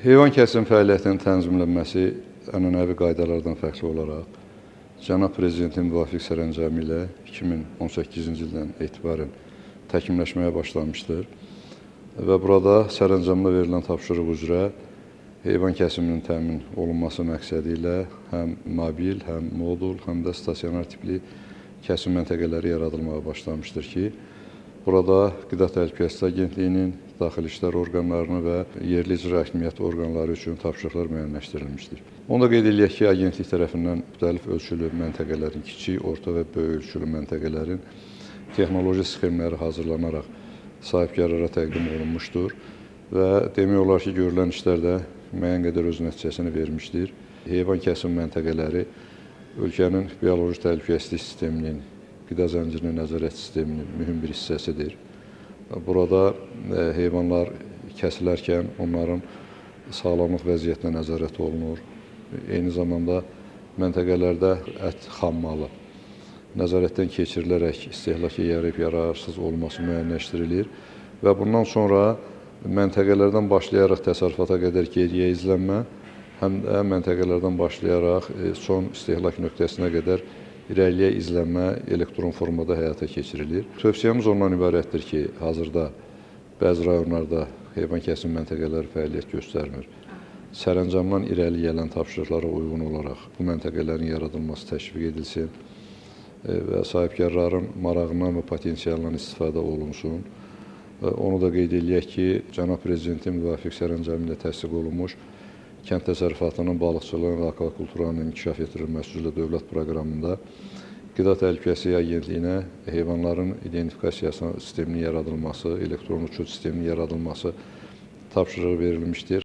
Heyvan kəsim fəaliyyətinin tənzimlənməsi ənənəvi qaydalardan fərqli olaraq Cənab Prezidentin müvafiq sərəncamı ilə 2018-ci ildən etibarən təkmilləşməyə başlanmışdır və burada sərəncamda verilən tapşırıq üzrə heyvan kəsiminin təmin olunması məqsədi ilə həm mobil, həm modul, həm də stasionar tipli kəsim məntəqələri yaradılmağa başlanmışdır ki, burada Qida Təhlükəsizliyi Agentliyinin, daxili işlər orqanlarının və yerli icra hakimiyyəti orqanları üçün tapşırıqlar müəyyənləşdirilmişdir. Onu da qeyd eləyək ki, agentlik tərəfindən müxtəlif ölçülü məntəqələrin, kiçik, orta və böyük ölçülü məntəqələrin texnoloji sxemləri hazırlanaraq sahibkarlara təqdim olunmuşdur və demək olar ki, görülən işlər də müəyyən qədər öz nəticəsini vermişdir. Heyvan kəsim məntəqələri ölkənin bioloji təhlükəsizlik sisteminin, qida zəncirinin nəzarət sisteminin mühüm bir hissəsidir. Burada heyvanlar kəsilərkən onların sağlamlıq vəziyyətinə nəzarət olunur. Eyni zamanda məntəqələrdə ət xammalı nəzarətdən keçirilərək istehlaka yarayıb yararsız olması müəyyənləşdirilir və bundan sonra məntəqələrdən başlayaraq təsərrüfata qədər geriyə izlənmə, həm də məntəqələrdən başlayaraq son istehlak nöqtəsinə qədər irəliyə izlənmə elektron formada həyata keçirilir. Tövsiyəmiz ondan ibarətdir ki, hazırda bəzi rayonlarda heyvan kəsim məntəqələri fəaliyyət göstərmir. Sərəncamdan irəli gələn tapşırıqlara uyğun olaraq bu məntəqələrin yaradılması təşviq edilsin və sahibkarların marağından və potensialından istifadə olunsun. Onu da qeyd eləyək ki, Cənab Prezidentin müvafiq sərəncamı ilə təsdiq olunmuş kənd təsərrüfatının, balıqçılığın və akvakulturanın inkişaf etdirilməsi üzrə dövlət proqramında Qida Təhlükəsizliyi Agentliyinə heyvanların identifikasiya sisteminin yaradılması, elektron uçuc sisteminin yaradılması tapşırığı verilmişdir.